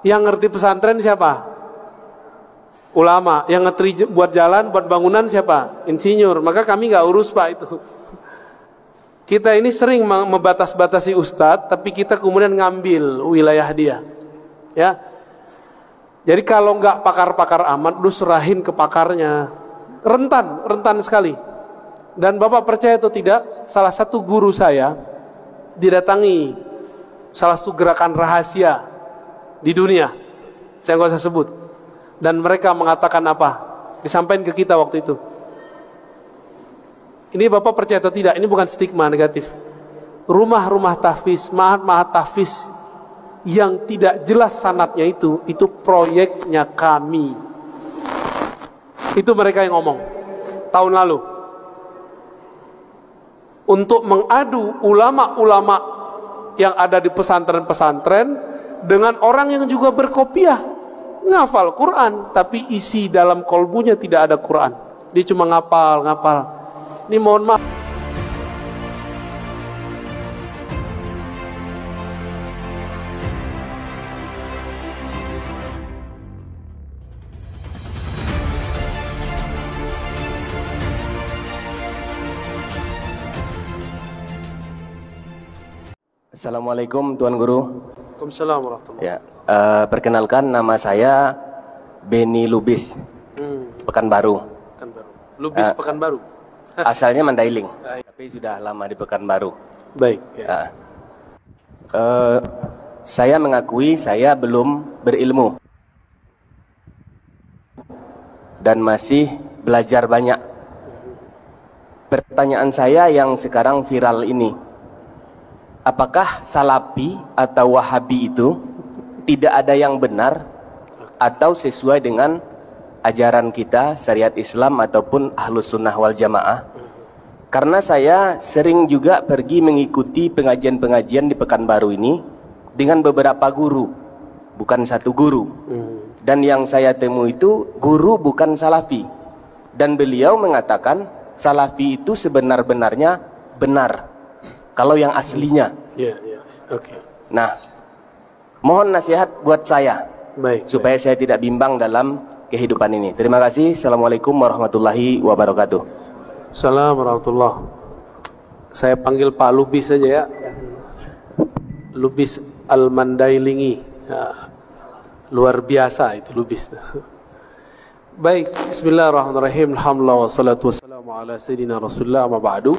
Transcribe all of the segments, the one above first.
Yang ngerti pesantren siapa? Ulama. Yang ngetri buat jalan, buat bangunan siapa? Insinyur. Maka kami nggak urus Pak itu. Kita ini sering membatas-batasi ustadz, tapi kita kemudian ngambil wilayah dia. Ya. Jadi kalau nggak pakar-pakar amat, lu serahin ke pakarnya. Rentan sekali. Dan Bapak percaya atau tidak, salah satu guru saya didatangi salah satu gerakan rahasia di dunia. Saya nggak usah sebut. Dan mereka mengatakan apa? Disampaikan ke kita waktu itu. Ini Bapak percaya atau tidak, ini bukan stigma negatif. Rumah-rumah tahfiz, mahat-mahat tahfiz yang tidak jelas sanadnya itu proyeknya kami. Itu mereka yang ngomong tahun lalu. Untuk mengadu ulama-ulama yang ada di pesantren-pesantren dengan orang yang juga berkopiah, ngafal Quran, tapi isi dalam kolbunya tidak ada Quran. Dia cuma ngapal. Ini mohon maaf. Assalamualaikum Tuan Guru. Waalaikumsalam warahmatullahi Ya, perkenalkan nama saya Beni Lubis, Pekanbaru. Lubis Pekanbaru. Asalnya Mandailing, tapi sudah lama di Pekanbaru. Baik. Ya. Saya mengakui saya belum berilmu dan masih belajar banyak. Pertanyaan saya yang sekarang viral ini, apakah Salafi atau Wahabi itu tidak ada yang benar atau sesuai dengan ajaran kita syariat Islam ataupun Ahlus Sunnah wal Jamaah? Karena saya sering juga pergi mengikuti pengajian-pengajian di Pekanbaru ini dengan beberapa guru, bukan satu guru. Dan yang saya temui itu guru bukan Salafi, dan beliau mengatakan Salafi itu sebenar-benarnya benar kalau yang aslinya. Oke. Nah, mohon nasihat buat saya, supaya saya tidak bimbang dalam kehidupan ini. Terima kasih. Assalamualaikum warahmatullahi wabarakatuh. Assalamualaikum warahmatullahi. Saya panggil Pak Lubis saja ya. Lubis Al-Mandailingi. Ya, luar biasa itu Lubis. Baik, bismillahirrahmanirrahim. Alhamdulillah wassalatu wassalamu ala sayyidina Rasulullah amma ba'du.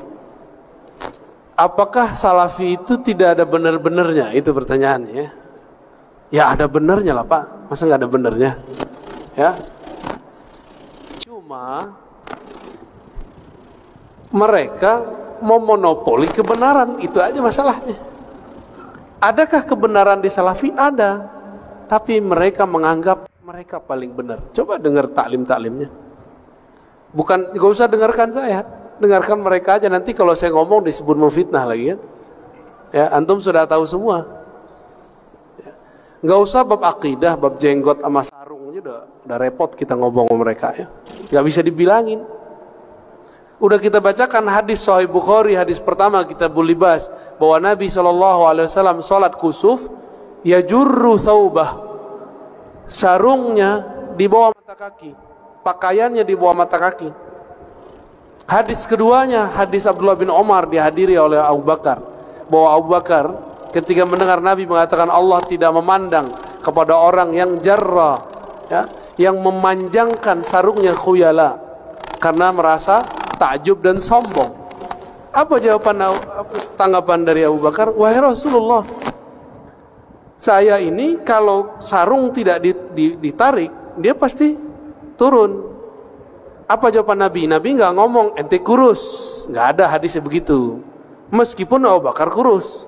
Apakah Salafi itu tidak ada benar-benarnya? Itu pertanyaannya. Ya ada benernya lah Pak. Masa nggak ada benernya? Ya. Cuma mereka memonopoli kebenaran, itu aja masalahnya. Adakah kebenaran di Salafi? Ada. Tapi mereka menganggap mereka paling benar. Coba dengar taklim-taklimnya. Bukan, gak usah dengarkan saya. Dengarkan mereka aja, nanti kalau saya ngomong disebut memfitnah lagi kan. Ya, antum sudah tahu semua. Ya. Nggak usah bab akidah, bab jenggot sama sarung aja udah repot kita ngomong sama mereka ya. Nggak bisa dibilangin. Udah kita bacakan hadis Sahih Bukhari, hadis pertama Kitabul Libas, bahwa Nabi SAW sholat kusuf, yajurru thawbah, sarungnya di bawah mata kaki, pakaiannya di bawah mata kaki. Hadis keduanya, hadis Abdullah bin Umar, dihadiri oleh Abu Bakar, bahwa Abu Bakar ketika mendengar Nabi mengatakan Allah tidak memandang kepada orang yang jarra, ya, yang memanjangkan sarungnya khuyala karena merasa takjub dan sombong. Apa jawaban tanggapan dari Abu Bakar? Wahai Rasulullah, saya ini kalau sarung tidak ditarik, dia pasti turun. Apa jawaban Nabi? Nabi nggak ngomong ente kurus, nggak ada hadisnya begitu. Meskipun Abu Bakar kurus,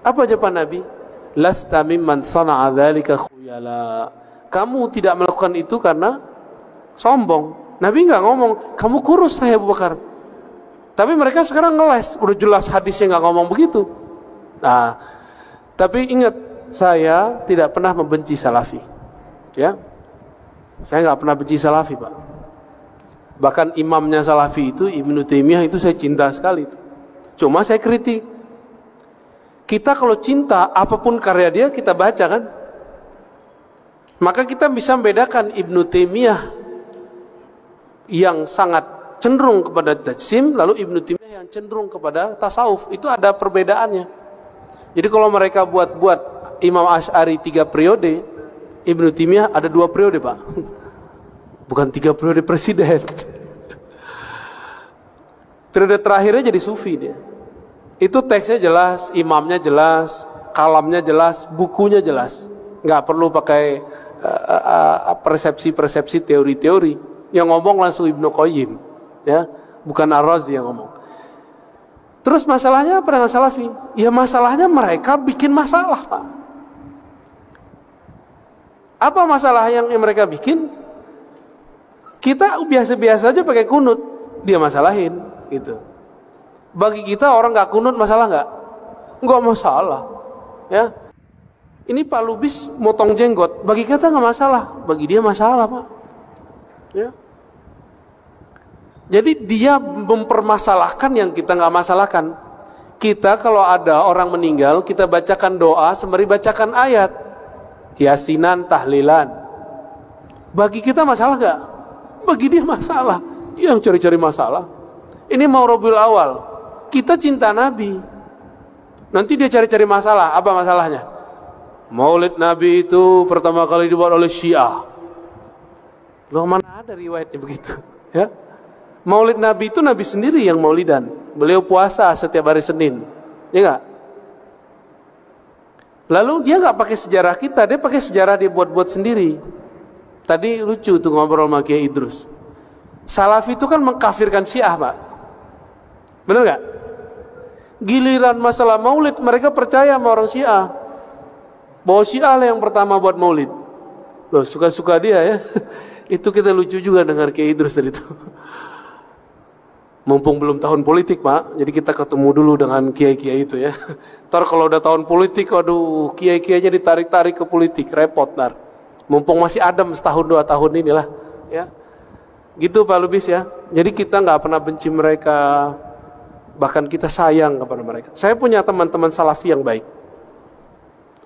apa jawaban Nabi? Lasta mimman sana'a dzalika khuyala. Kamu tidak melakukan itu karena sombong. Nabi nggak ngomong kamu kurus saya Abu Bakar. Tapi mereka sekarang ngeles, udah jelas hadisnya nggak ngomong begitu. Nah, tapi ingat, saya tidak pernah membenci Salafi. Ya, saya nggak pernah benci Salafi, Pak. Bahkan imamnya Salafi itu Ibnu Taimiyah itu saya cinta sekali itu. Cuma saya kritik. Kita kalau cinta apapun karya dia kita baca kan. Maka kita bisa membedakan Ibnu Taimiyah yang sangat cenderung kepada tajsim, lalu Ibnu Taimiyah yang cenderung kepada tasawuf. Itu ada perbedaannya. Jadi kalau mereka buat Imam Asy'ari 3 periode, Ibnu Taimiyah ada 2 periode, Pak. Bukan 3 periode presiden. Periode terakhirnya jadi sufi dia. Itu teksnya jelas, imamnya jelas, kalamnya jelas, bukunya jelas. Nggak perlu pakai persepsi-persepsi, teori-teori. Yang ngomong langsung Ibnu Qayyim, ya, bukan Ar-Razi yang ngomong. Terus masalahnya apa dengan Salafi? Ya masalahnya mereka bikin masalah, Pak. Apa masalah yang mereka bikin? Kita biasa-biasa aja pakai kunut, dia masalahin, gitu. Bagi kita orang nggak kunut masalah nggak? Nggak masalah, ya. Ini Pak Lubis motong jenggot, bagi kita nggak masalah, bagi dia masalah, Pak. Ya. Jadi dia mempermasalahkan yang kita nggak masalahkan. Kita kalau ada orang meninggal, kita bacakan doa sembari bacakan ayat, yasinan, tahlilan. Bagi kita masalah nggak? Bagi dia masalah. Yang cari-cari masalah. Ini mau Rabiul Awal, kita cinta Nabi. Nanti dia cari-cari masalah. Apa masalahnya? Maulid Nabi itu pertama kali dibuat oleh Syiah. Loh, mana ada riwayatnya begitu? Ya, Maulid Nabi itu Nabi sendiri yang maulidan. Beliau puasa setiap hari Senin, ya nggak? Lalu dia nggak pakai sejarah kita, dia pakai sejarah dia buat-buat sendiri. Tadi lucu tuh ngobrol sama Kiai Idrus. Salafi itu kan mengkafirkan Syiah, Pak. Benar nggak? Giliran masalah Maulid, mereka percaya sama orang Syiah bahwa Syiah lah yang pertama buat Maulid. Loh, suka-suka dia ya. Itu kita lucu juga dengar Kiai Idrus tadi itu. Mumpung belum tahun politik, Pak, jadi kita ketemu dulu dengan kiai-kiai itu ya. Ntar kalau udah tahun politik, aduh, kiai-kiainya ditarik-tarik ke politik, repot ntar. Mumpung masih adem setahun 2 tahun inilah, ya. Gitu Pak Lubis ya. Jadi kita nggak pernah benci mereka, bahkan kita sayang kepada mereka. Saya punya teman-teman Salafi yang baik.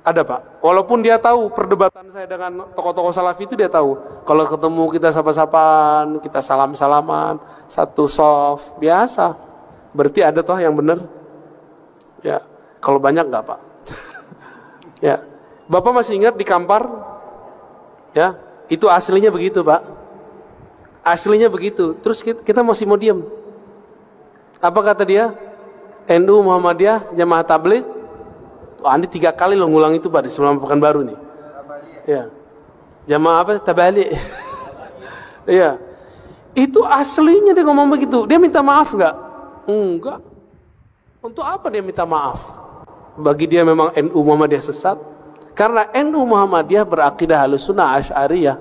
Ada, Pak. Walaupun dia tahu perdebatan saya dengan tokoh-tokoh Salafi itu, dia tahu. Kalau ketemu kita sapa-sapaan, kita salam-salaman, satu soft, biasa. Berarti ada toh yang benar. Ya, kalau banyak nggak, Pak? Ya, Bapak masih ingat di Kampar? Ya, itu aslinya begitu, Pak. Aslinya begitu. Terus kita masih mau diam. Apa kata dia? NU Muhammadiyah Jamaah Tabligh. Andi 3 kali lo ngulang itu, Pak, di sebelum Pekanbaru nih. Ya. Jamaah apa? Tabligh. Iya. Itu aslinya dia ngomong begitu. Dia minta maaf nggak? Enggak. Untuk apa dia minta maaf? Bagi dia memang NU Muhammadiyah sesat. Karena NU Muhammadiyah berakidah Ahlussunnah Asy'ariyah.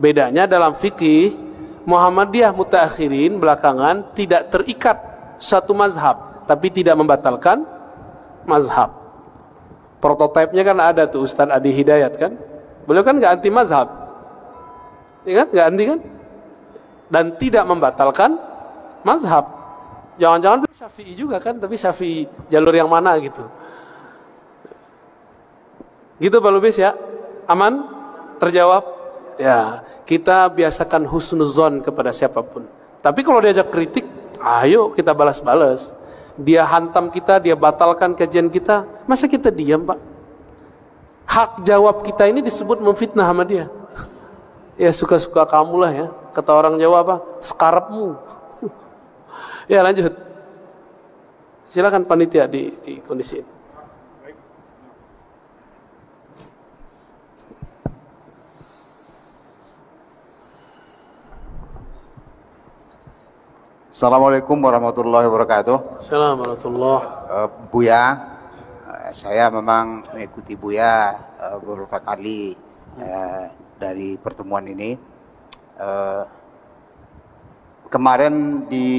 Bedanya dalam fikih, Muhammadiyah mutaakhirin belakangan tidak terikat satu mazhab, tapi tidak membatalkan mazhab. Prototipenya kan ada tuh Ustadz Adi Hidayat kan. Beliau kan nggak anti mazhab, ya kan? Nggak anti kan? Dan tidak membatalkan mazhab. Jangan-jangan Syafi'i juga kan, tapi Syafi'i jalur yang mana gitu. Gitu Pak Lubis ya. Aman? Terjawab? Ya, kita biasakan husnuzon kepada siapapun. Tapi kalau diajak kritik, ayo kita balas-balas. Dia hantam kita, dia batalkan kajian kita, masa kita diam, Pak? Hak jawab kita ini disebut memfitnah sama dia. Ya suka-suka kamu lah ya. Kata orang Jawa apa? Sekarepmu. Ya lanjut. Silakan panitia di kondisi ini. Assalamualaikum warahmatullahi wabarakatuh. Assalamualaikum warahmatullahi. Buya, saya memang mengikuti Buya beberapa kali dari pertemuan ini. Kemarin di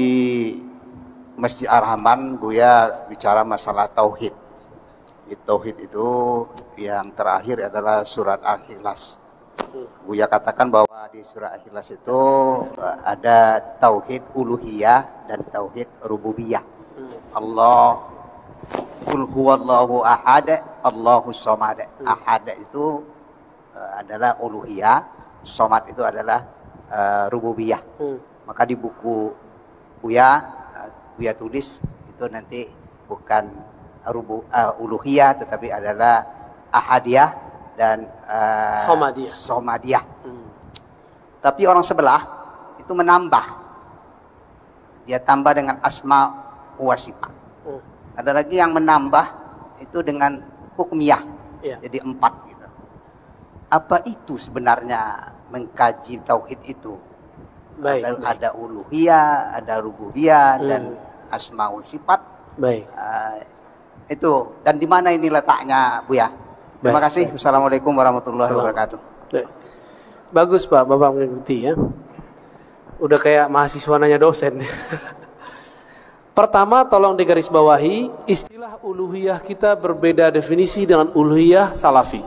Masjid Ar-Rahman Buya bicara masalah tauhid. Tauhid itu yang terakhir adalah surat Al-Ikhlas. Buya katakan bahwa di surah Al-Ikhlas itu ada tauhid uluhiyah dan tauhid rububiyah. Allah, qul huwallahu ahad, Allahus samad. Ahad itu adalah uluhiyah, somad itu adalah rububiyah. Maka di buku Buya tulis itu nanti bukan uluhiyah tetapi adalah ahadiyah dan somadiyah. Tapi orang sebelah itu menambah, dia tambah dengan asma wa sifat. Ada lagi yang menambah itu dengan hukmiyah, jadi 4 gitu. Apa itu sebenarnya mengkaji tauhid itu? Ada uluhiyah, ada rububiyah dan asmaul sifat. Itu, dan di mana ini letaknya, Bu ya? Terima kasih. Assalamualaikum warahmatullahi wabarakatuh. Bagus Pak, Bapak mengikuti ya. Udah kayak mahasiswa nanya dosen. Pertama, tolong digarisbawahi, istilah uluhiyah kita berbeda definisi dengan uluhiyah salafi.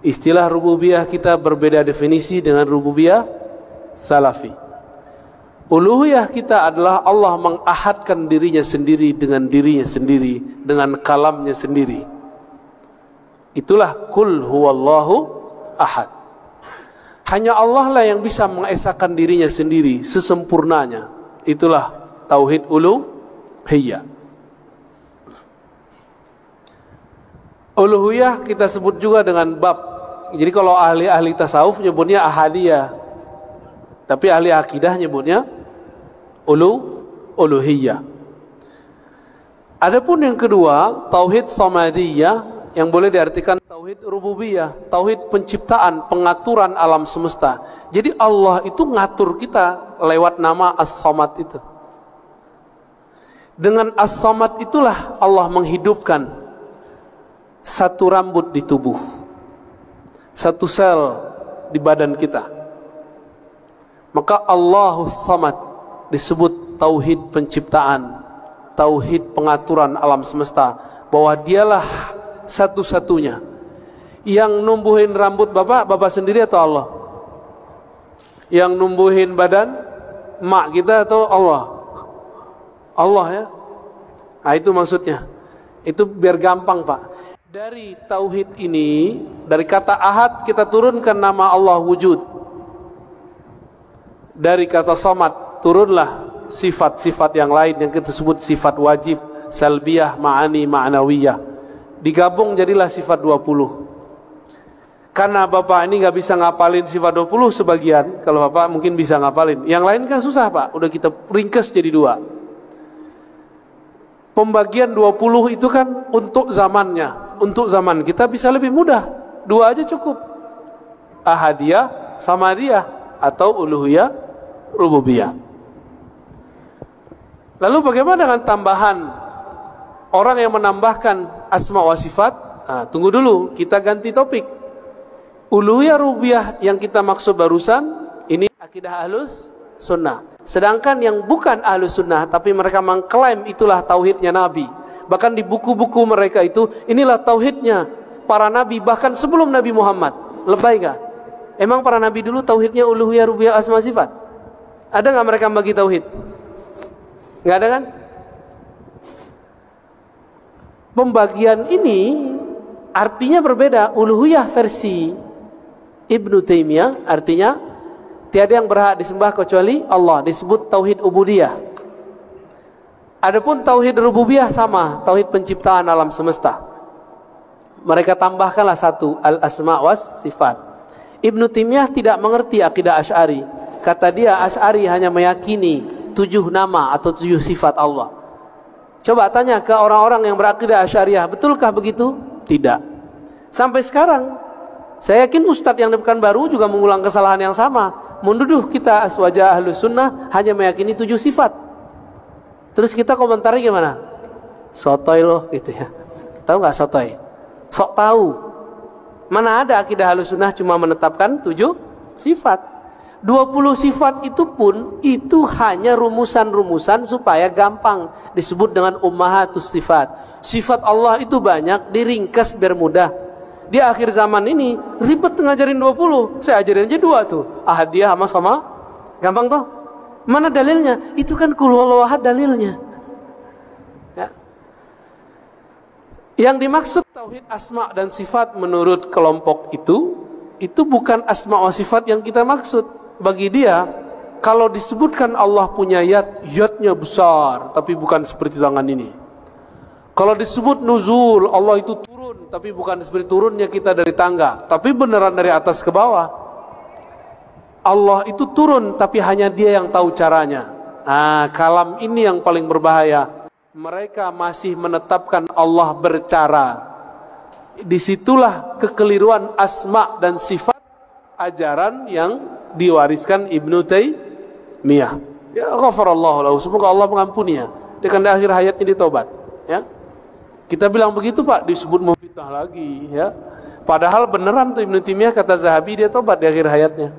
Istilah rububiyah kita berbeda definisi dengan rububiyah salafi. Uluhiyah kita adalah Allah mengahadkan dirinya sendiri dengan kalamnya sendiri. Itulah kul huwallahu ahad. Hanya Allah lah yang bisa mengesahkan dirinya sendiri sesempurnanya. Itulah tauhid uluhiyah. Uluhiyah kita sebut juga dengan bab. Jadi kalau ahli-ahli tasawuf nyebutnya ahadiyah, tapi ahli akidah nyebutnya uluhiyah. Adapun yang kedua, tauhid samadiyah, yang boleh diartikan tauhid rububiyah, tauhid penciptaan, pengaturan alam semesta. Jadi Allah itu ngatur kita lewat nama As-Samad itu. Dengan As-Samad itulah Allah menghidupkan satu rambut di tubuh, satu sel di badan kita. Maka Allahus Samad disebut tauhid penciptaan, tauhid pengaturan alam semesta, bahwa dialah satu-satunya yang numbuhin rambut bapak sendiri atau Allah? Yang numbuhin badan mak kita atau Allah? Allah ya. Nah itu maksudnya. Itu biar gampang Pak. Dari tauhid ini, dari kata ahad kita turunkan nama Allah wujud. Dari kata samad turunlah sifat-sifat yang lain yang kita sebut sifat wajib, salbiyah, ma'ani, ma'nawiyah. Digabung jadilah sifat 20. Karena Bapak ini nggak bisa ngapalin sifat 20 sebagian, kalau Bapak mungkin bisa ngapalin. Yang lain kan susah Pak, udah kita ringkas jadi 2. Pembagian 20 itu kan untuk zamannya, untuk zaman kita bisa lebih mudah. 2 aja cukup. Ahadiyah, samadiyah, atau uluhiyah, rububiyah. Lalu bagaimana dengan tambahan orang yang menambahkan asma wa sifat? Nah, tunggu dulu, kita ganti topik. Uluhiyah rububiyah yang kita maksud barusan ini akidah ahlus sunnah. Sedangkan yang bukan ahlus sunnah tapi mereka mengklaim itulah tauhidnya Nabi. Bahkan di buku-buku mereka itu inilah tauhidnya para nabi bahkan sebelum Nabi Muhammad. Lebay gak? Emang para nabi dulu tauhidnya uluhiyah rububiyah asma sifat? Ada nggak mereka bagi tauhid? Nggak ada kan? Pembagian ini artinya berbeda. Uluhiyah versi Ibnu Taimiyah artinya tiada yang berhak disembah kecuali Allah, disebut tauhid ubudiyah. Adapun tauhid rububiyah sama, tauhid penciptaan alam semesta. Mereka tambahkanlah satu, al-asma was sifat. Ibnu Taimiyah tidak mengerti akidah Asy'ari. Kata dia Asy'ari hanya meyakini 7 nama atau 7 sifat Allah. Coba tanya ke orang-orang yang berakidah Asy'ariyah, betulkah begitu? Tidak. Sampai sekarang saya yakin Ustadz yang depan baru juga mengulang kesalahan yang sama. Menduduh kita aswaja ahlus sunnah hanya meyakini 7 sifat. Terus kita komentari gimana? Sotoy loh gitu ya. Tahu nggak sotoy? Sok tahu. Mana ada akidah ahlus sunnah cuma menetapkan 7 sifat. 20 sifat itu pun itu hanya rumusan-rumusan supaya gampang. Disebut dengan ummahatus sifat. Sifat Allah itu banyak, diringkas biar mudah. Di akhir zaman ini ribet ngajarin 20. Saya ajarin aja 2 tuh. Ahadiyah sama gampang toh. Mana dalilnya? Itu kan kul huwallahu ahad dalilnya. Ya. Yang dimaksud tauhid asma dan sifat menurut kelompok itu bukan asma wa sifat yang kita maksud. Bagi dia, kalau disebutkan Allah punya yadnya besar, tapi bukan seperti tangan ini. Kalau disebut nuzul, Allah itu turun, tapi bukan seperti turunnya kita dari tangga, tapi beneran dari atas ke bawah. Allah itu turun, tapi hanya dia yang tahu caranya. Nah, kalam ini yang paling berbahaya. Mereka masih menetapkan Allah bercara. Disitulah kekeliruan asma dan sifat ajaran yang diwariskan Ibnu Taimiyah. Ya, ghafarallahu lahu. Semoga Allah mengampuninya. Dia kan di akhir hayatnya ditaubat. Ya, kita bilang begitu Pak, disebut memfitnah lagi. Ya, padahal beneran tuh Ibnu Taimiyah kata Zahabi dia taubat di akhir hayatnya.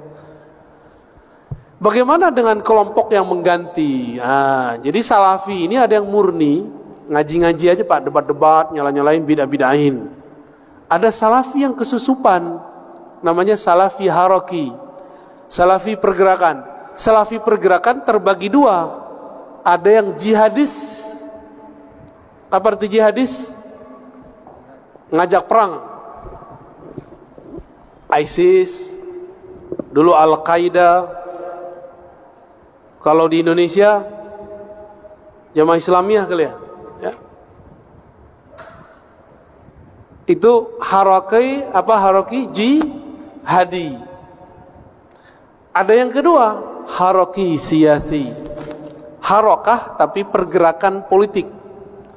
Bagaimana dengan kelompok yang mengganti? Nah, jadi Salafi ini ada yang murni, ngaji-ngaji aja Pak, debat-debat, nyala-nyalain bidah-bidahin. Ada Salafi yang kesusupan, namanya Salafi Haraki, Salafi pergerakan. Salafi pergerakan terbagi dua. Ada yang jihadis. Apa arti jihadis? Ngajak perang. ISIS, dulu Al-Qaeda. Kalau di Indonesia Jamaah Islamiyah kali ya, ya. Itu haraki jihadi. Ada yang kedua, haraki siyasi. Harakah tapi pergerakan politik.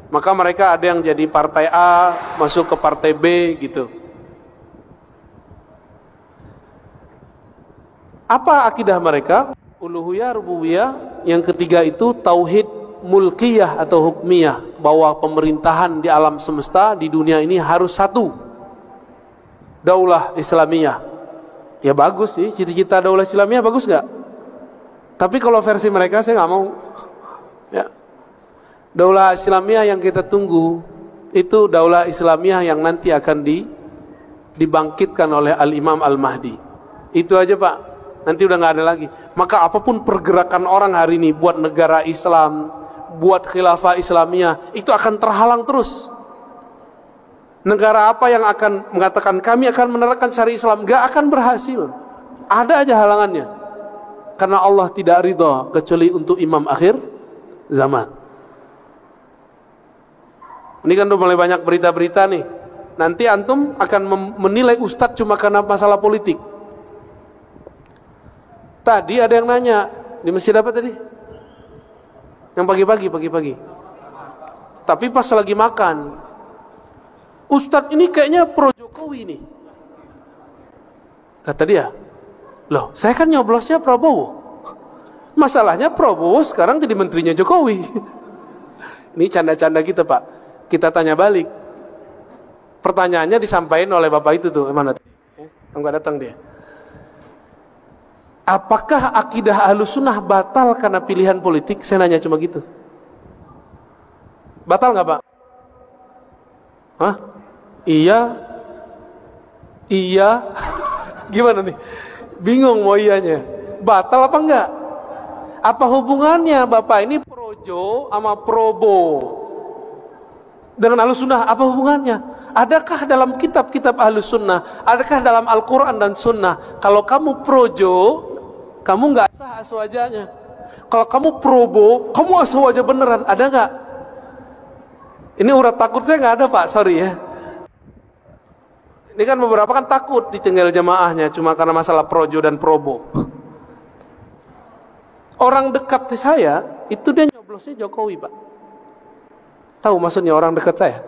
Maka mereka ada yang jadi partai A masuk ke partai B gitu. Apa akidah mereka? Uluhiyah, rububiyah. Yang ketiga itu tauhid mulkiyah atau hukmiyah, bahwa pemerintahan di alam semesta di dunia ini harus satu, daulah Islamiyah. Ya bagus sih, cita-cita daulah Islamiyah bagus gak? Tapi kalau versi mereka saya nggak mau. Ya, daulah Islamiyah yang kita tunggu itu daulah Islamiyah yang nanti akan dibangkitkan oleh Al-Imam Al-Mahdi. Itu aja Pak. Nanti udah nggak ada lagi. Maka apapun pergerakan orang hari ini buat negara Islam, buat khilafah Islamiyah, itu akan terhalang terus. Negara apa yang akan mengatakan kami akan menerapkan syariat Islam, nggak akan berhasil. Ada aja halangannya. Karena Allah tidak ridha kecuali untuk imam akhir zaman. Ini kan udah mulai banyak berita-berita nih. Nanti antum akan menilai ustadz cuma karena masalah politik. Tadi ada yang nanya di masjid apa tadi? Yang pagi-pagi. Tapi pas lagi makan, ustadz ini kayaknya pro Jokowi nih. Kata dia, loh saya kan nyoblosnya Prabowo. Masalahnya Prabowo sekarang jadi menterinya Jokowi. Ini canda-canda kita Pak. Kita tanya balik. Pertanyaannya disampaikan oleh bapak itu tuh, mana tadi? Enggak datang dia. Apakah akidah Ahlussunnah batal karena pilihan politik? Saya nanya cuma gitu. Batal nggak Pak? Hah? Iya. Gimana nih? Bingung mau iyanya. Batal apa enggak? Apa hubungannya Bapak ini projo sama probo dengan Ahlussunnah? Apa hubungannya? Adakah dalam kitab-kitab Ahlussunnah, adakah dalam Al-Quran dan Sunnah, kalau kamu projo, kamu nggak sah aswajanya. Kalau kamu probo, kamu aswaja beneran. Ada nggak? Ini urat takut saya nggak ada Pak, sorry ya. Ini kan beberapa kan takut ditinggal jamaahnya cuma karena masalah projo dan probo. Orang dekat saya itu dia nyoblosnya Jokowi Pak. Tahu maksudnya orang dekat saya?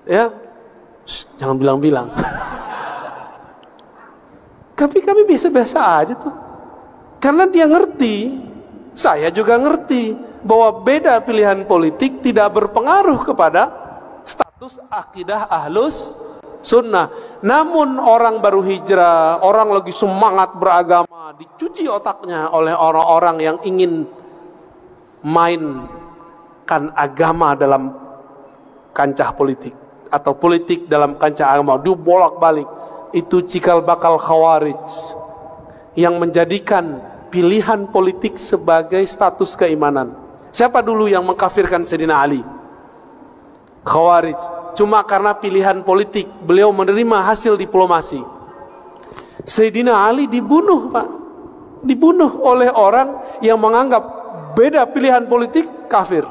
Ya, jangan bilang-bilang. Tapi kami biasa-biasa aja tuh. Karena dia ngerti, saya juga ngerti, bahwa beda pilihan politik tidak berpengaruh kepada status akidah Ahlus Sunnah. Namun orang baru hijrah, orang lagi semangat beragama, dicuci otaknya oleh orang-orang yang ingin mainkan agama dalam kancah politik, atau politik dalam kancah agama, dibolak-balik. Itu cikal bakal khawarij yang menjadikan pilihan politik sebagai status keimanan. Siapa dulu yang mengkafirkan Sayyidina Ali? Khawarij. Cuma karena pilihan politik, beliau menerima hasil diplomasi. Sayyidina Ali dibunuh, Pak. Dibunuh oleh orang yang menganggap beda pilihan politik kafir.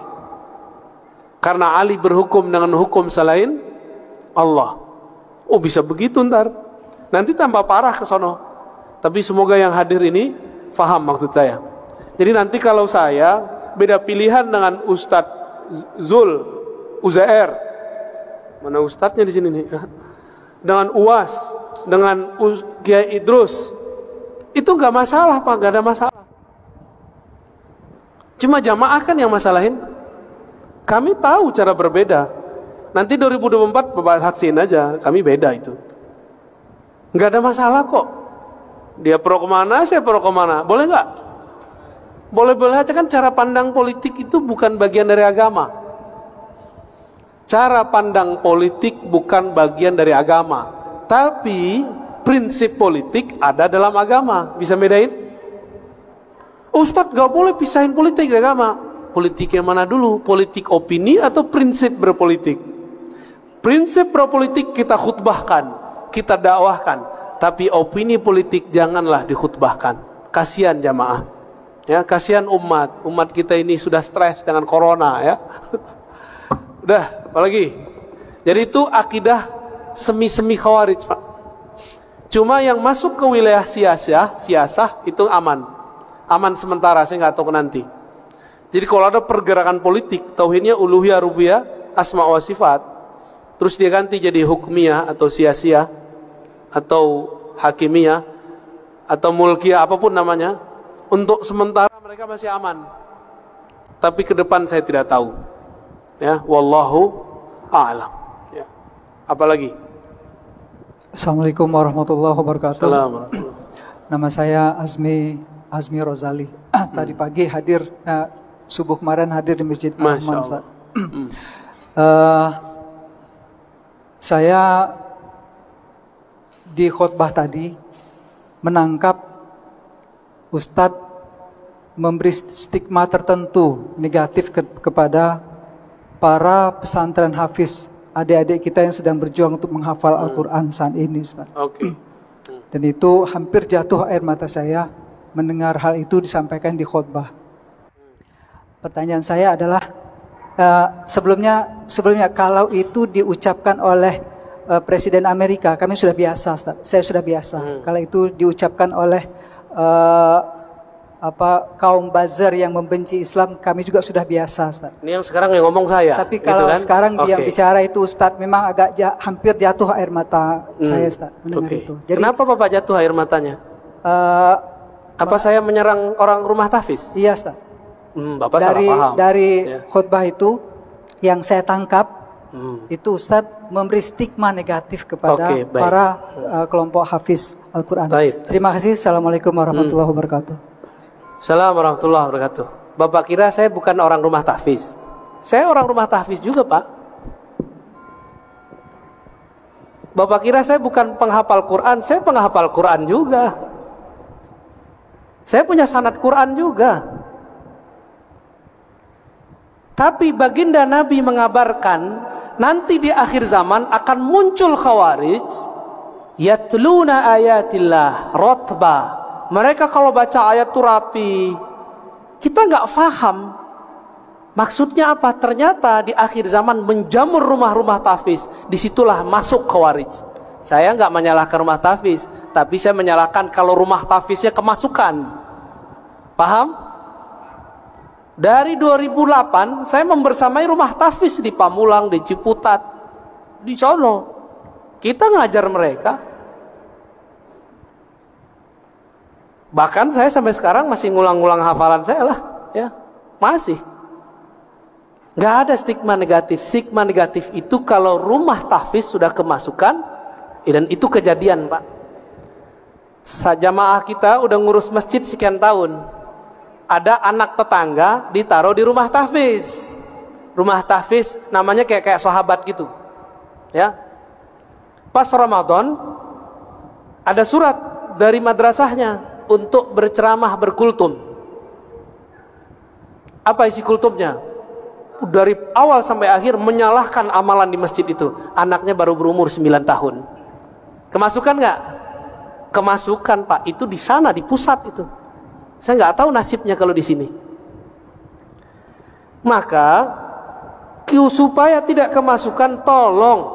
Karena Ali berhukum dengan hukum selain Allah. Oh, bisa begitu ntar. Nanti tambah parah ke sono. Tapi semoga yang hadir ini faham maksud saya. Jadi nanti kalau saya beda pilihan dengan Ustadz Zul Uzair, mana ustadznya di sini nih? Dengan UAS, dengan Kiai Idrus, itu nggak masalah, Pak, nggak ada masalah. Cuma jamaah kan yang masalahin. Kami tahu cara berbeda. Nanti 2024 Bapak saksin aja, kami beda itu. Nggak ada masalah kok. Dia pro kemana, saya pro kemana, boleh nggak? Boleh-boleh aja, kan cara pandang politik itu bukan bagian dari agama. Cara pandang politik bukan bagian dari agama, tapi prinsip politik ada dalam agama. Bisa bedain? Ustadz gak boleh pisahin politik dari agama. Politik yang mana dulu? Politik opini atau prinsip berpolitik? Prinsip berpolitik kita khutbahkan, kita dakwahkan, tapi opini politik janganlah dikhutbahkan. Kasihan jamaah, ya, kasihan umat kita ini sudah stres dengan corona, ya. Udah, apalagi? Jadi itu akidah semi-semi Khawarij, Pak. Cuma yang masuk ke wilayah siasah itu aman. Aman sementara, saya nggak tahu nanti. Jadi kalau ada pergerakan politik, tauhidnya uluhiyah, rububiyah, asma wa sifat, terus dia ganti jadi hukmiyah atau siasiyah atau hakimiyah atau mulkiyah, apapun namanya, untuk sementara mereka masih aman. Tapi ke depan saya tidak tahu. Ya, wallahu a'lam. Ya. Apalagi? Assalamualaikum warahmatullahi wabarakatuh. Assalamualaikum. Nama saya Azmi Rozali. Tadi pagi hadir, subuh kemarin hadir di Masjid Rahman. Saya di khutbah tadi menangkap Ustadz memberi stigma tertentu negatif kepada para pesantren hafiz, adik-adik kita yang sedang berjuang untuk menghafal Al-Quran saat ini, Ustaz. Oke. Dan itu hampir jatuh air mata saya mendengar hal itu disampaikan di khutbah. Pertanyaan saya adalah, sebelumnya kalau itu diucapkan oleh Presiden Amerika, kami sudah biasa, Ustaz. Saya sudah biasa. Kalau itu diucapkan oleh kaum buzzer yang membenci Islam, kami juga sudah biasa, Ustaz. Ini yang sekarang yang ngomong saya. Tapi kalau gitu kan? sekarang yang bicara itu Ustaz, memang agak hampir jatuh air mata saya, Ustaz, mendengar itu. Jadi, kenapa Bapak jatuh air matanya? Apa saya menyerang orang rumah tahfiz? Iya, Ustaz. Bapak salah paham. Dari khutbah itu yang saya tangkap, itu Ustadz memberi stigma negatif kepada para kelompok hafiz Al-Quran. Terima kasih. Assalamualaikum warahmatullahi wabarakatuh. Assalamualaikum warahmatullahi wabarakatuh. Bapak kira saya bukan orang rumah tahfiz? Saya orang rumah tahfiz juga, Pak. Bapak kira saya bukan penghafal Quran? Saya penghafal Quran juga. Saya punya sanad Quran juga. Tapi baginda Nabi mengabarkan nanti di akhir zaman akan muncul khawarij yatluna ayatillah rotba. Mereka kalau baca ayat itu rapi. Kita nggak paham maksudnya apa. Ternyata di akhir zaman menjamur rumah-rumah tahfiz. Disitulah masuk khawarij. Saya nggak menyalahkan rumah tahfiz, tapi saya menyalahkan kalau rumah tahfiznya kemasukan. Paham? Dari 2008 saya membersamai rumah tahfiz di Pamulang, di Ciputat, di sono. Kita ngajar mereka. Bahkan saya sampai sekarang masih ngulang-ngulang hafalan saya lah, ya. Masih. Nggak ada stigma negatif. Stigma negatif itu kalau rumah tahfiz sudah kemasukan, dan itu kejadian, Pak. Jamaah kita udah ngurus masjid sekian tahun. Ada anak tetangga ditaruh di rumah tahfiz. Rumah tahfiz namanya kayak sahabat gitu. Ya. Pas Ramadan ada surat dari madrasahnya untuk berceramah berkultum. Apa isi kultumnya? dari awal sampai akhir menyalahkan amalan di masjid itu. Anaknya baru berumur 9 tahun. Kemasukan nggak? Kemasukan Pak, itu di sana, di pusat itu. Saya nggak tahu nasibnya kalau di sini. Maka supaya tidak kemasukan, tolong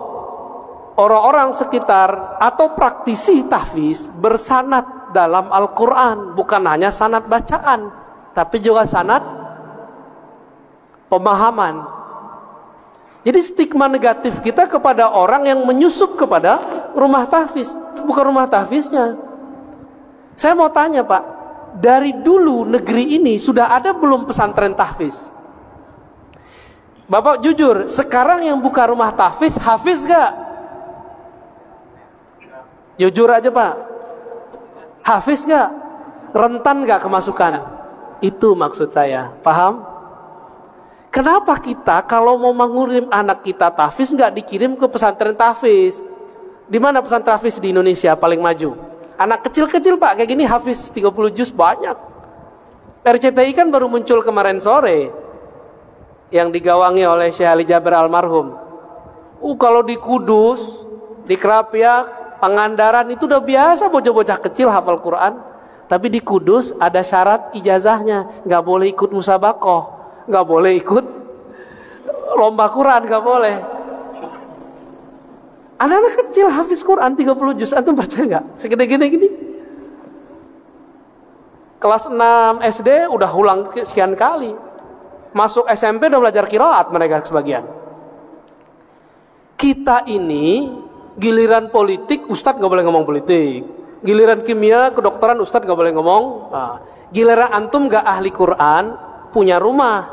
orang-orang sekitar atau praktisi tahfiz bersanad dalam Al-Quran. Bukan hanya sanad bacaan, tapi juga sanad pemahaman. Jadi stigma negatif kita kepada orang yang menyusup kepada rumah tahfiz, bukan rumah tahfiznya. Saya mau tanya Pak, dari dulu negeri ini sudah ada belum pesantren tahfiz? Bapak jujur, sekarang yang buka rumah tahfiz, hafiz gak? Jujur aja Pak, hafiz gak? Rentan gak kemasukan? Itu maksud saya, paham? Kenapa kita kalau mau mengirim anak kita tahfiz nggak dikirim ke pesantren tahfiz? Di mana pesantren tahfiz di Indonesia paling maju? Anak kecil-kecil Pak, kayak gini hafiz 30 juz banyak. RCTI kan baru muncul kemarin sore, yang digawangi oleh Syekh Ali Jaber almarhum. Kalau di Kudus, di Krapyak, Pangandaran itu udah biasa bocah-bocah kecil hafal Quran. Tapi di Kudus ada syarat ijazahnya, nggak boleh ikut musabakoh, nggak boleh ikut lomba Quran, nggak boleh. Anak-anak kecil hafiz Quran 30 juz, antum percaya nggak? Segede gini. Kelas 6 SD udah ulang sekian kali. Masuk SMP udah belajar qiraat mereka sebagian. Kita ini giliran politik, ustadz nggak boleh ngomong politik. Giliran kimia, kedokteran, ustadz nggak boleh ngomong. Giliran antum nggak ahli Quran, punya rumah,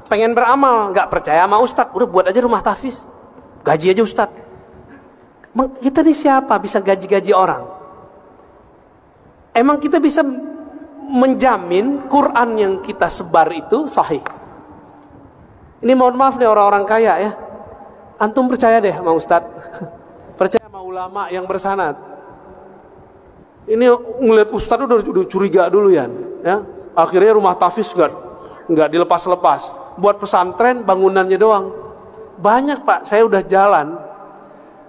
pengen beramal, nggak percaya sama ustadz, udah buat aja rumah tahfiz, gaji aja ustadz. Kita ini siapa bisa gaji-gaji orang? Emang kita bisa menjamin Quran yang kita sebar itu sahih? Ini mohon maaf nih orang-orang kaya ya, antum percaya deh sama ustadz, percaya sama ulama yang bersanad. Ini ngeliat ustadz udah curiga dulu ya. Akhirnya rumah tahfiz nggak dilepas-lepas, buat pesantren bangunannya doang. Banyak Pak, saya udah jalan,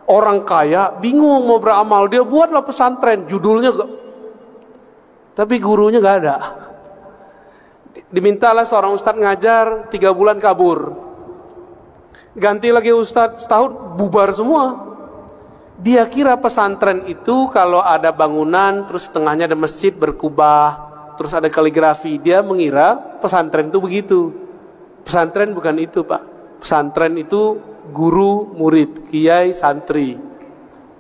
orang kaya bingung mau beramal, dia buatlah pesantren, judulnya tapi gurunya nggak ada. Dimintalah seorang ustadz ngajar 3 bulan kabur, ganti lagi ustadz setahun bubar semua. Dia kira pesantren itu kalau ada bangunan terus tengahnya ada masjid berkubah, terus ada kaligrafi, dia mengira pesantren itu begitu. Pesantren bukan itu Pak. Pesantren itu guru, murid, kiai, santri,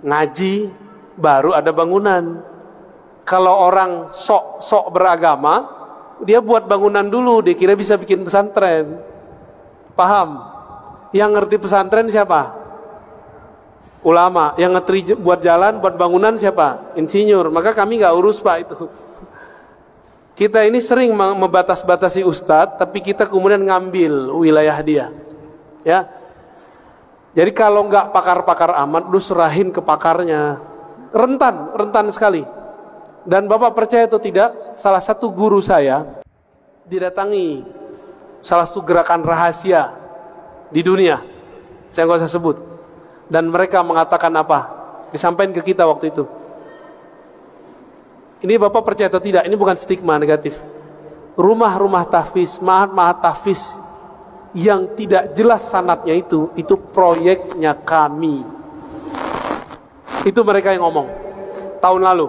ngaji, baru ada bangunan. Kalau orang sok beragama, dia buat bangunan dulu, dia kira bisa bikin pesantren. Paham? Yang ngerti pesantren siapa? Ulama. Yang ngerti buat jalan, buat bangunan siapa? Insinyur. Maka kami nggak urus Pak itu. Kita ini sering membatas-batasi ustadz, tapi kita kemudian ngambil wilayah dia. Ya. Jadi kalau nggak pakar-pakar amat, lu serahin ke pakarnya. Rentan sekali. Dan Bapak percaya atau tidak, salah satu guru saya didatangi salah satu gerakan rahasia di dunia. Saya nggak usah sebut. Dan mereka mengatakan apa? Disampaikan ke kita waktu itu. Ini Bapak percaya atau tidak, ini bukan stigma negatif. Rumah-rumah tahfiz, ma'had tahfiz yang tidak jelas sanadnya itu proyeknya kami. Itu mereka yang ngomong tahun lalu.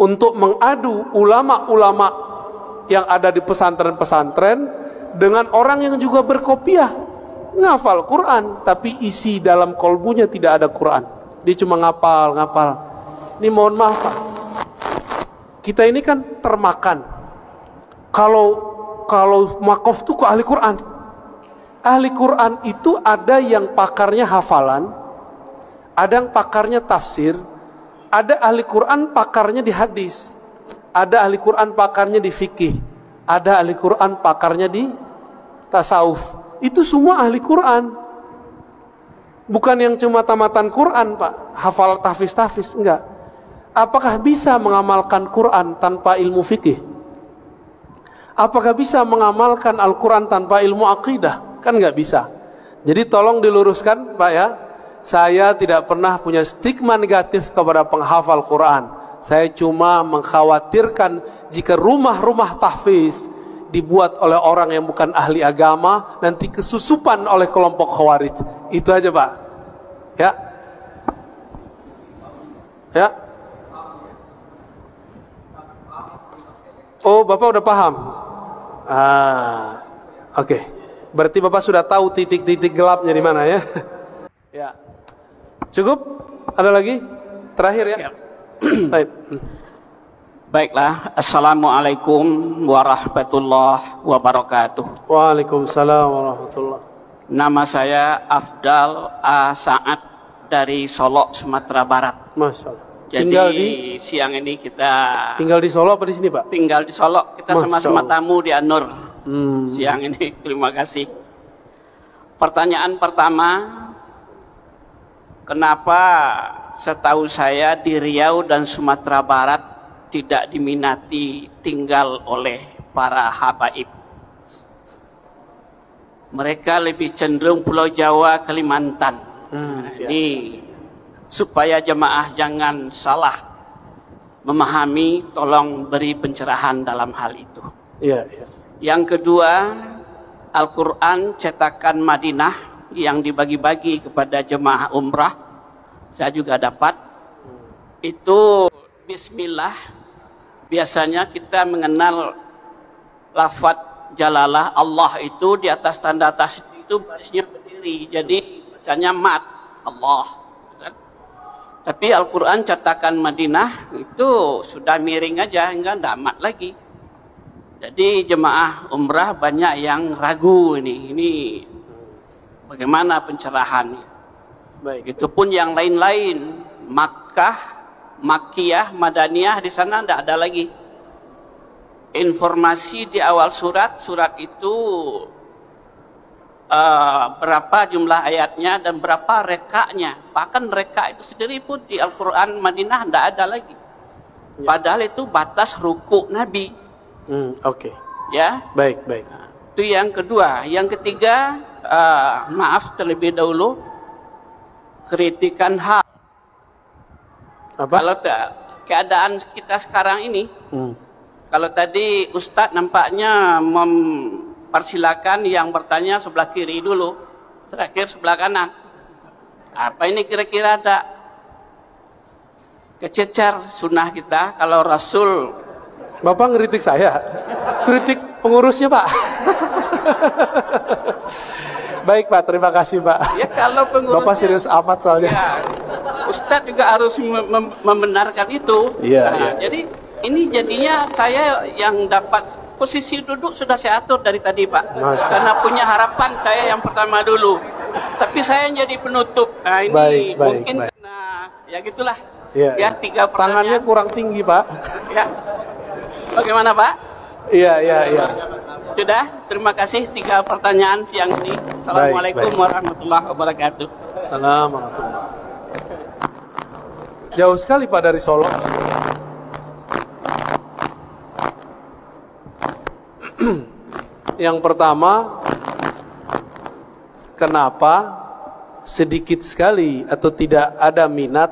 Untuk mengadu ulama-ulama yang ada di pesantren-pesantren dengan orang yang juga berkopiah, ngafal Quran, tapi isi dalam kolbunya tidak ada Quran. Dia cuma ngapal. Ini mohon maaf Pak, kita ini kan termakan. Kalau makof itu ke ahli Quran. Ahli Quran itu ada yang pakarnya hafalan, ada yang pakarnya tafsir, ada ahli Quran pakarnya di hadis, ada ahli Quran pakarnya di fikih, ada ahli Quran pakarnya di tasawuf. Itu semua ahli Quran. Bukan yang cuma tamatan Quran Pak, hafal tahfiz, enggak. Apakah bisa mengamalkan Quran tanpa ilmu fikih? Apakah bisa mengamalkan Al-Quran tanpa ilmu akidah? Kan nggak bisa. Jadi tolong diluruskan Pak ya, saya tidak pernah punya stigma negatif kepada penghafal Quran. Saya cuma mengkhawatirkan jika rumah-rumah tahfiz dibuat oleh orang yang bukan ahli agama, nanti kesusupan oleh kelompok khawarij. Itu aja Pak. Ya. Ya. Oh, Bapak udah paham? Oke. Berarti Bapak sudah tahu titik-titik gelapnya di mana ya? Ya. Cukup? Ada lagi? Terakhir ya? Baik. Baiklah, Assalamualaikum warahmatullahi wabarakatuh. Waalaikumsalam warahmatullahi. Nama saya Afdal A. Saad dari Solok, Sumatera Barat. Masya Allah. Jadi Tinggal siang ini kita tinggal di Solo apa di sini Pak? tinggal di Solok. Kita Masya sama-sama Allah. tamu di An-Nur siang ini. Terima kasih. Pertanyaan pertama, kenapa setahu saya di Riau dan Sumatera Barat tidak diminati tinggal oleh para habaib? Mereka lebih cenderung Pulau Jawa, Kalimantan. Ini supaya jemaah jangan salah memahami, tolong beri pencerahan dalam hal itu. Iya, iya. Yang kedua, Al-Quran cetakan Madinah yang dibagi-bagi kepada jemaah umrah, saya juga dapat. Itu Bismillah, biasanya kita mengenal lafaz jalalah Allah itu di atas tanda tasydid itu barisnya berdiri, jadi bacanya mat Allah. Tapi Al-Quran cetakan Madinah itu sudah miring aja, enggak mat lagi. Jadi jemaah umrah banyak yang ragu ini bagaimana pencerahannya. Baik. Itu pun yang lain-lain, Makkah, Makkiyah, Madaniyah, di sana tidak ada lagi. Informasi di awal surat itu berapa jumlah ayatnya dan berapa rekaknya. Bahkan rekak itu sendiri pun di Al-Quran Madinah tidak ada lagi. Padahal itu batas ruku Nabi. Oke. Ya. Baik, baik. Itu yang kedua. Yang ketiga, maaf terlebih dahulu, kritikan hal. Apa? Kalau keadaan kita sekarang ini, kalau tadi Ustadz nampaknya mempersilakan yang bertanya sebelah kiri dulu, terakhir sebelah kanan. Apa ini kira-kira ada kececer sunnah kita kalau Rasul? Bapak ngeritik saya, kritik pengurusnya Pak. Baik Pak, terima kasih Pak. Ya kalau pengurusnya, Bapak serius amat soalnya. Ya, Ustadz juga harus membenarkan itu. Iya. Jadi ini jadinya saya yang dapat posisi duduk sudah saya atur dari tadi Pak. Karena punya harapan saya yang pertama dulu. Tapi saya jadi penutup. Nah ini mungkin karena ya gitulah. Iya, ya, 3 pertanyaan. Tangannya kurang tinggi Pak. Ya. Bagaimana Pak? Iya. Sudah, terima kasih 3 pertanyaan siang ini. Assalamualaikum warahmatullahi wabarakatuh. Assalamualaikum warahmatullahi. Jauh sekali Pak dari Solo. Yang pertama, kenapa sedikit sekali atau tidak ada minat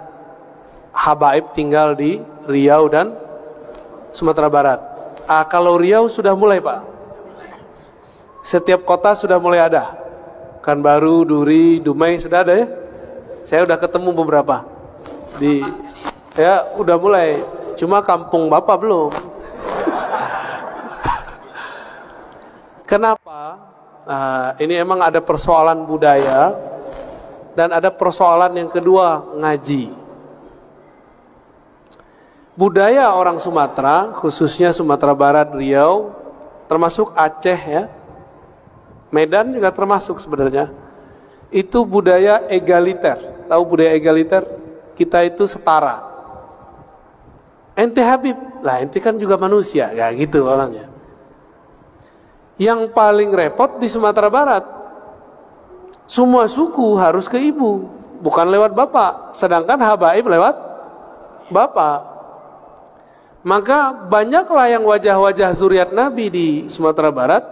habaib tinggal di Riau dan Sumatera Barat? Kalau Riau sudah mulai Pak. Setiap kota sudah mulai ada. Pekanbaru, Duri, Dumai sudah ada ya. Saya udah ketemu beberapa. Ya udah mulai. Cuma kampung Bapak belum. Kenapa? Ini emang ada persoalan budaya dan ada persoalan yang kedua, ngaji. Budaya orang Sumatera, khususnya Sumatera Barat, Riau, termasuk Aceh ya, Medan juga termasuk sebenarnya, itu budaya egaliter. Tahu budaya egaliter? Kita itu setara. Ente Habib, lah ente kan juga manusia, ya gitu orangnya. Yang paling repot di Sumatera Barat, semua suku harus ke ibu, bukan lewat bapak. Sedangkan habaib lewat bapak. Maka banyaklah yang wajah-wajah zuriat Nabi di Sumatera Barat,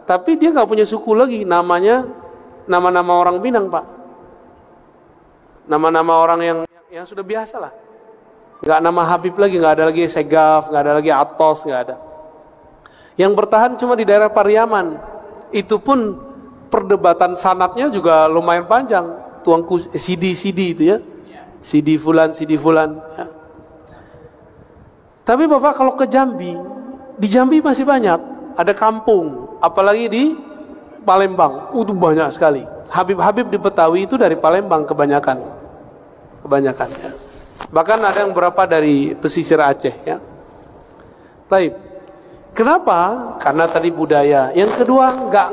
tapi dia nggak punya suku lagi, namanya nama-nama orang Minang, Pak. Nama-nama orang yang sudah biasa lah. Nggak nama Habib lagi, nggak ada lagi Segaf, nggak ada lagi Atos, nggak ada. Yang bertahan cuma di daerah Pariaman. Itu pun perdebatan sanatnya juga lumayan panjang. Tuangku CD itu ya, CD fulan ya. Tapi Bapak kalau ke Jambi, di Jambi masih banyak, ada kampung, apalagi di Palembang, itu banyak sekali. Habib-habib di Betawi itu dari Palembang kebanyakan ya. Bahkan ada yang beberapa dari pesisir Aceh ya. Baik. Kenapa? Karena tadi budaya. Yang kedua, nggak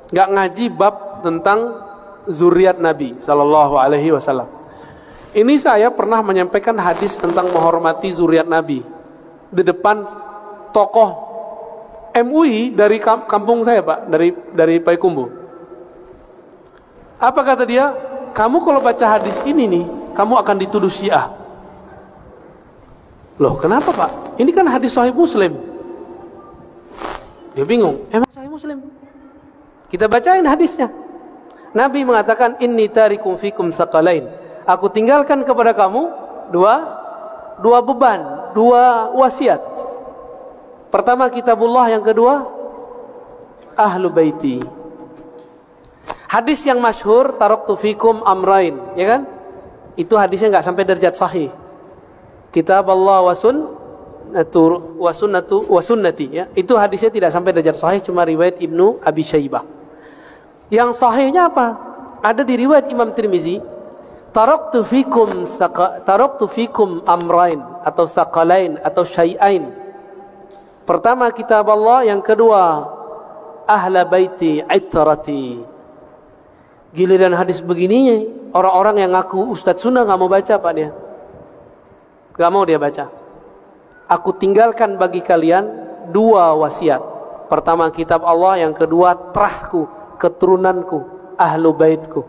ngaji bab tentang zuriat Nabi Sallallahu Alaihi Wasallam. Ini saya pernah menyampaikan hadis tentang menghormati zuriat Nabi di depan tokoh MUI dari kampung saya, Pak, dari Payakumbuh. Apa kata dia? Kamu kalau baca hadis ini nih, kamu akan dituduh Syiah. Loh, kenapa, Pak? Ini kan hadis Sahih Muslim. Dia bingung. Emang Sahih Muslim? Kita bacain hadisnya. Nabi mengatakan, inni tarikum fikum tsaqalain. Aku tinggalkan kepada kamu dua beban, dua wasiat. Pertama kitabullah, yang kedua ahlu baiti. Hadis yang masyhur, taraktu fikum amrain, ya kan? Itu hadisnya nggak sampai derajat sahih. Kitab Allah wa sunnati, ya. Itu hadisnya tidak sampai derajat sahih, cuma riwayat Ibnu Abi Syaibah. Yang sahihnya apa? Ada di riwayat Imam Tirmizi, taraktu fikum amrain atau saqalain atau syai'ain. Pertama kitab Allah, yang kedua ahla baiti itrati. Giliran hadis begininya, orang-orang yang ngaku Ustadz Sunnah nggak mau baca, Pak, dia nggak mau dia baca. Aku tinggalkan bagi kalian dua wasiat. Pertama kitab Allah, yang kedua terahku, keturunanku, ahlu baitku.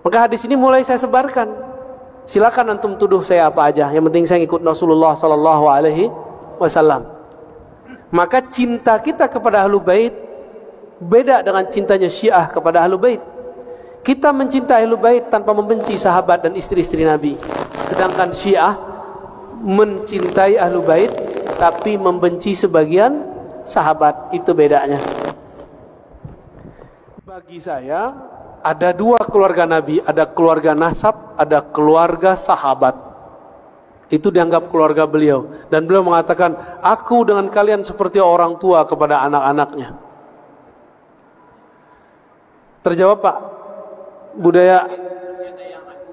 Maka hadis ini mulai saya sebarkan. Silakan antum tuduh saya apa aja, yang penting saya ikut Rasulullah Sallallahu Alaihi Wasallam. Maka cinta kita kepada ahlu bait beda dengan cintanya Syiah kepada ahlu bait. Kita mencintai ahlu bait tanpa membenci sahabat dan istri-istri Nabi. Sedangkan Syiah mencintai ahlu bait tapi membenci sebagian sahabat. Itu bedanya. Bagi saya ada dua keluarga Nabi, ada keluarga nasab, ada keluarga sahabat. Itu dianggap keluarga beliau. Dan beliau mengatakan, aku dengan kalian seperti orang tua kepada anak-anaknya. Terjawab, Pak? Budaya. Ada yang ragu,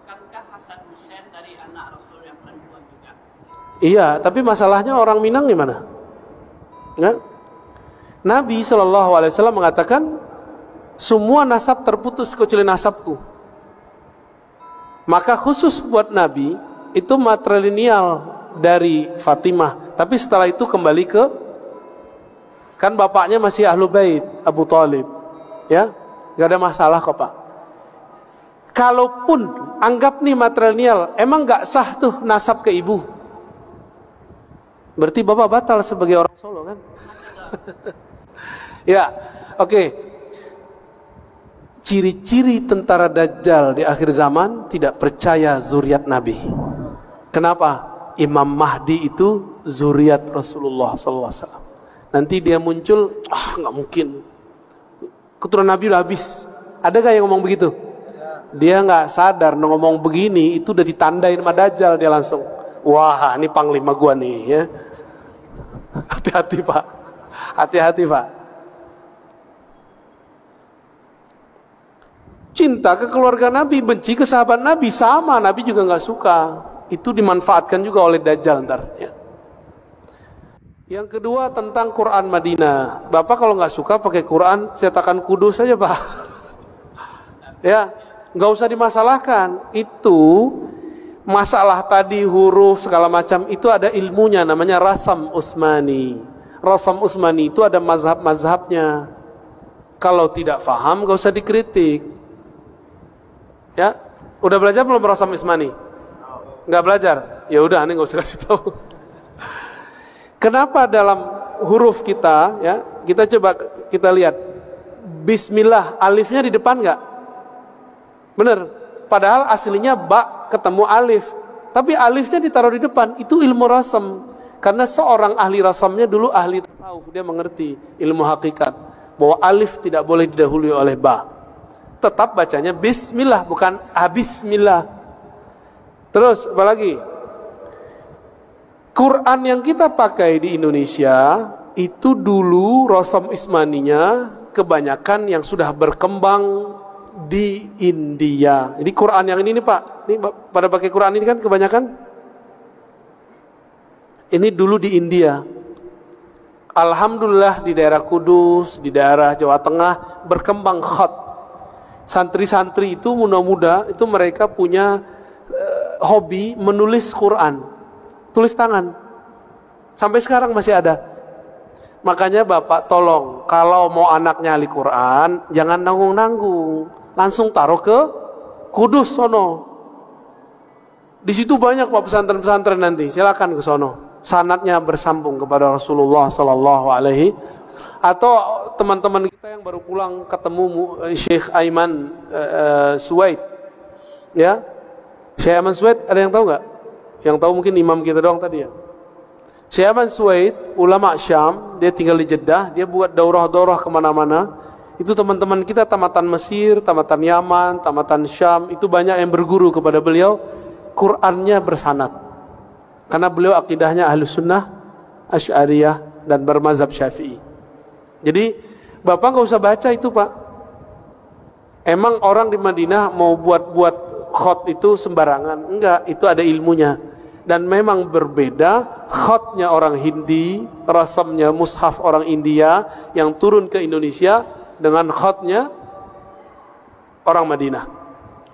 bukankah Hasan Hussein dari anak Rasul yang perempuan juga? Iya, tapi masalahnya orang Minang gimana? Ya? Nabi SAW mengatakan, semua nasab terputus kecuali nasabku. Maka khusus buat Nabi itu matrilineal dari Fatimah, tapi setelah itu kembali ke, kan bapaknya masih ahlu bait, Abu Thalib, ya, nggak ada masalah kok, Pak. Kalaupun anggap nih matrilineal, emang nggak sah tuh nasab ke ibu, berarti bapak batal sebagai orang Solo, kan? Ya, oke. Ciri-ciri tentara Dajjal di akhir zaman tidak percaya zuriat Nabi. Kenapa? Imam Mahdi itu zuriat Rasulullah SAW. Nanti dia muncul, nggak mungkin. Keturunan Nabi udah habis. Ada gak yang ngomong begitu? Dia nggak sadar ngomong begini itu udah ditandain sama Dajjal, dia langsung, wah ini panglima gua nih, ya. Hati-hati, Pak. Hati-hati, Pak. Cinta ke keluarga Nabi, benci ke sahabat Nabi, sama, Nabi juga nggak suka. Itu dimanfaatkan juga oleh Dajjal ntar, ya. Yang kedua tentang Quran Madinah. Bapak kalau nggak suka pakai Quran cetakan Kudus saja, Pak. Ya, nggak usah dimasalahkan. Itu masalah tadi huruf segala macam itu ada ilmunya, namanya Rasam Utsmani. Rasam Utsmani itu ada mazhab-mazhabnya. Kalau tidak paham nggak usah dikritik. Ya, udah belajar belum Rasam Utsmani? Nggak belajar? Ya udah, aneh nggak usah kasih tahu. Kenapa dalam huruf kita, ya, kita coba kita lihat, Bismillah, alifnya di depan nggak? Bener. Padahal aslinya ba ketemu alif, tapi alifnya ditaruh di depan. Itu ilmu rasam. Karena seorang ahli rasamnya dulu ahli tasawuf, dia mengerti ilmu hakikat bahwa alif tidak boleh didahului oleh ba. Tetap bacanya Bismillah, bukan Abismillah. Terus apalagi? Quran yang kita pakai di Indonesia itu dulu rasam ismaninya kebanyakan yang sudah berkembang di India. Jadi Quran yang ini nih Pak, ini pada pakai Quran ini kan kebanyakan ini dulu di India. Alhamdulillah di daerah Kudus, di daerah Jawa Tengah berkembang khat. Santri-santri itu muda-muda itu mereka punya hobi menulis Quran. Tulis tangan. Sampai sekarang masih ada. Makanya Bapak tolong, kalau mau anaknya ahli Quran, jangan nanggung-nanggung. Langsung taruh ke Kudus sono. Di situ banyak Pak pesantren-pesantren nanti. Silakan ke sono. Sanadnya bersambung kepada Rasulullah sallallahu alaihi. Atau teman-teman kita yang baru pulang ketemu Syekh Aiman Suwaid. Ya. Syekh Aiman Suwaid ada yang tahu nggak? Yang tahu mungkin imam kita doang tadi ya. Syekh Aiman Suwaid, ulama Syam, dia tinggal di Jeddah, dia buat daurah-daurah kemana-mana. Itu teman-teman kita tamatan Mesir, tamatan Yaman, tamatan Syam, itu banyak yang berguru kepada beliau. Qurannya bersanad. Karena beliau akidahnya Ahlus Sunnah, Asy'ariyah, dan bermazhab Syafi'i. Jadi, Bapak nggak usah baca itu Pak. Emang orang di Madinah mau buat khat itu sembarangan? Enggak, itu ada ilmunya. Dan memang berbeda khatnya orang Hindi, rasamnya mushaf orang India yang turun ke Indonesia dengan khatnya orang Madinah.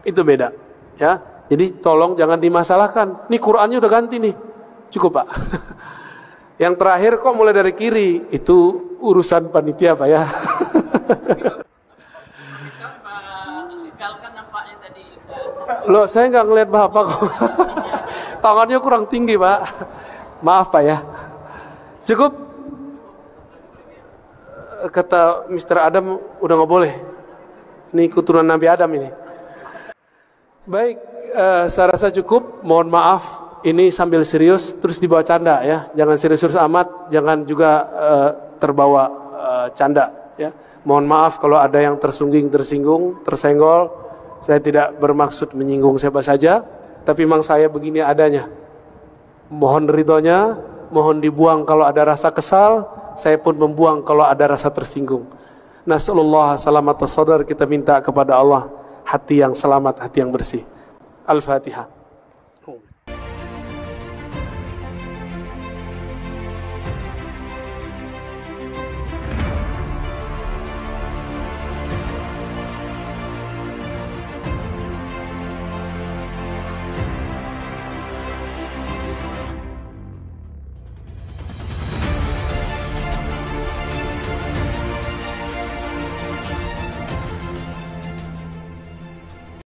Itu beda, ya. Jadi tolong jangan dimasalahkan. Nih Qurannya udah ganti nih. Cukup Pak. Yang terakhir kok mulai dari kiri, itu urusan panitia Pak ya. Loh, saya nggak ngelihat Bapak kok. Tangannya kurang tinggi Pak. Maaf Pak ya. Cukup. Kata Mr. Adam udah nggak boleh. Ini keturunan Nabi Adam ini. Baik, saya rasa cukup. Mohon maaf, ini sambil serius terus dibawa canda ya. Jangan serius-serius amat, jangan juga terbawa canda ya. Mohon maaf kalau ada yang tersinggung, tersenggol. Saya tidak bermaksud menyinggung siapa saja, tapi memang saya begini adanya. Mohon ridhonya, mohon dibuang kalau ada rasa kesal, saya pun membuang kalau ada rasa tersinggung. Nasallallahu salamat as-sadar, kita minta kepada Allah hati yang selamat, hati yang bersih. Al-Fatihah.